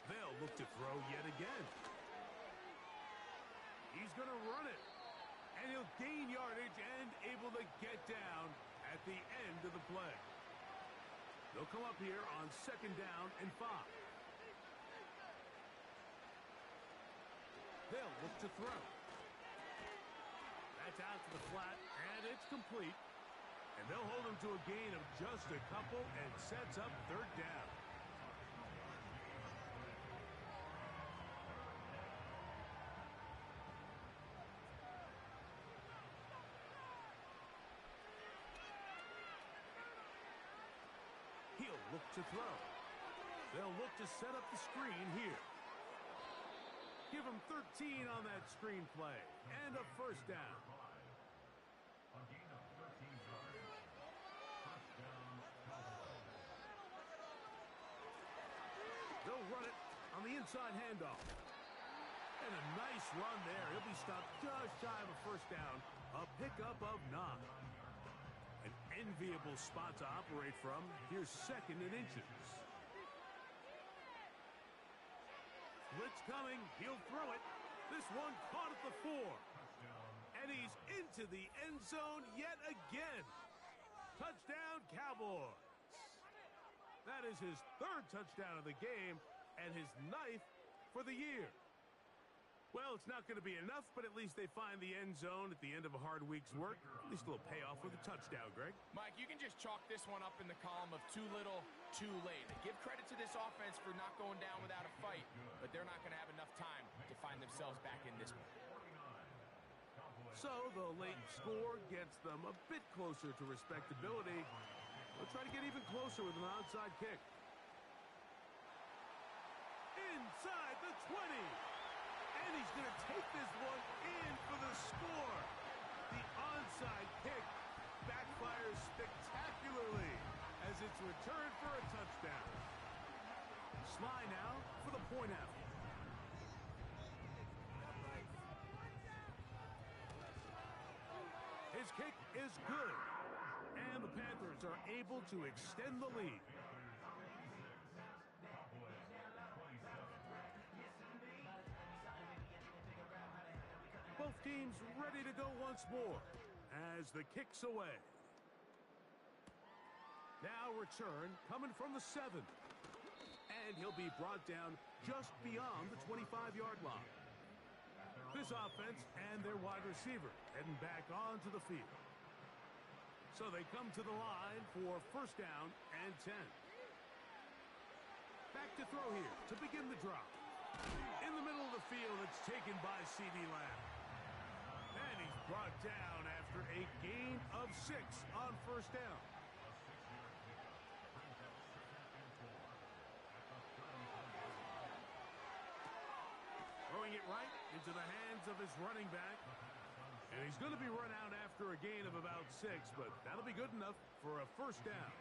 They'll look to throw yet again. He's going to run it. And he'll gain yardage and able to get down at the end of the play. They'll come up here on 2nd down and 5. They'll look to throw. That's out to the flat, and it's complete. And they'll hold him to a gain of just a couple and sets up 3rd down. look to throw. They'll look to set up the screen here. Give him 13 on that screen play. And a first down. A gain of 13 yards. First down, Cowboys. They'll run it on the inside handoff. And a nice run there. He'll be stopped just shy of a first down. A pickup of 9. An enviable spot to operate from. Here's 2nd and inches. Blitz coming. He'll throw it. This one caught at the 4. And he's into the end zone yet again. Touchdown, Cowboys. That is his 3rd touchdown of the game and his 9th for the year. Well, it's not going to be enough, but at least they find the end zone at the end of a hard week's work. At least a little payoff with a touchdown, Greg. Mike, you can just chalk this one up in the column of too little, too late. Give credit to this offense for not going down without a fight, but they're not going to have enough time to find themselves back in this one. So the late score gets them a bit closer to respectability. They'll try to get even closer with an onside kick. Inside the 20. And he's going to take this one in for the score. The onside kick backfires spectacularly as it's returned for a touchdown. Sly now for the point out. His kick is good. And the Panthers are able to extend the lead. Both teams ready to go once more as the kick's away. Now return coming from the 7. And he'll be brought down just beyond the 25-yard line. This offense and their wide receiver heading back onto the field. So they come to the line for first down and 10. Back to throw here to begin the drop. In the middle of the field, it's taken by C.D. Lamb. And he's brought down after a gain of 6 on first down. Throwing it right into the hands of his running back. And he's going to be run out after a gain of about 6, but that'll be good enough for a first down.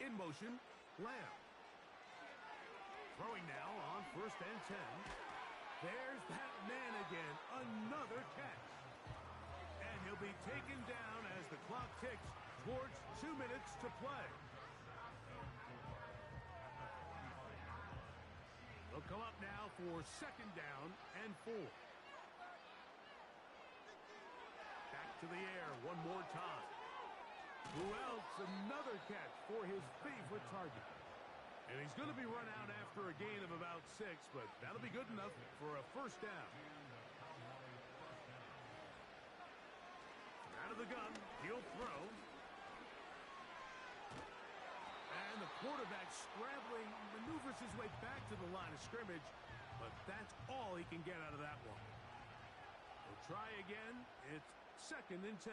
In motion, Lamb. Throwing now on first and 10. There's that man again. Another catch. And he'll be taken down as the clock ticks towards 2 minutes to play. They'll come up now for second down and 4. Back to the air one more time. Who else? Another catch for his favorite target. And he's going to be run out after a gain of about 6, but that'll be good enough for a first down. Out of the gun, he'll throw. And the quarterback scrambling, maneuvers his way back to the line of scrimmage, but that's all he can get out of that one. He'll try again. It's second and 10.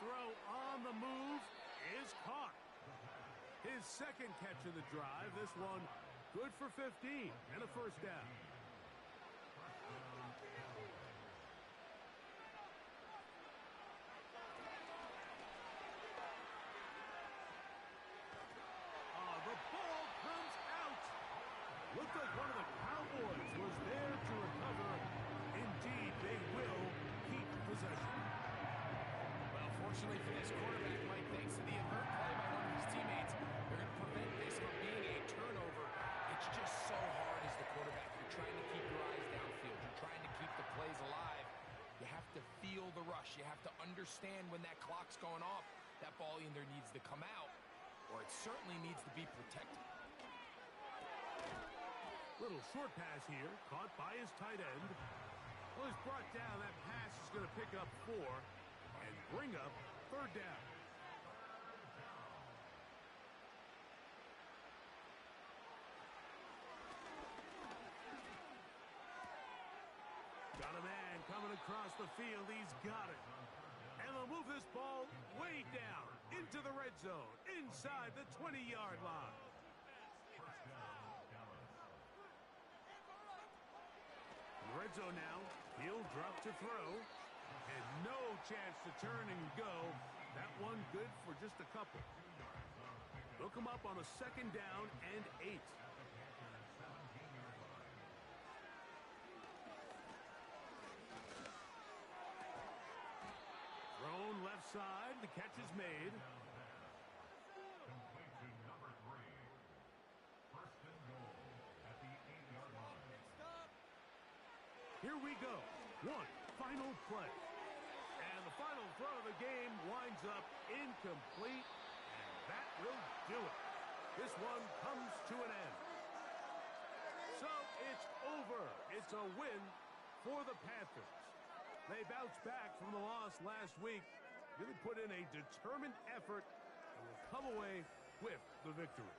Throw on the move is caught. His second catch of the drive. This one good for 15 and a first down. The ball comes out. Looked like one of the Cowboys was there to recover. Indeed, they will keep possession. Fortunately for this quarterback, Mike, thanks to the avert play by one of his teammates, they're going to prevent this from being a turnover. It's just so hard as the quarterback. You're trying to keep your eyes downfield. You're trying to keep the plays alive. You have to feel the rush. You have to understand when that clock's going off. That ball either needs to come out, or it certainly needs to be protected. Little short pass here, caught by his tight end. Well, he's brought down. That pass is going to pick up 4. And bring up third down. across the field. He's got it. And they'll move this ball way down into the red zone, inside the 20-yard line. In the red zone now, he'll drop to throw. And no chance to turn and go. That one good for just a couple. Look him up on a 2nd down and 8. Thrown left side. The catch is made. Complete to number 3. First and goal at the 8-yard line. Here we go. One final play. And the final throw of the game winds up incomplete. And that will do it. This one comes to an end. So it's over. It's a win for the Panthers. They bounced back from the loss last week, really put in a determined effort, and will come away with the victory.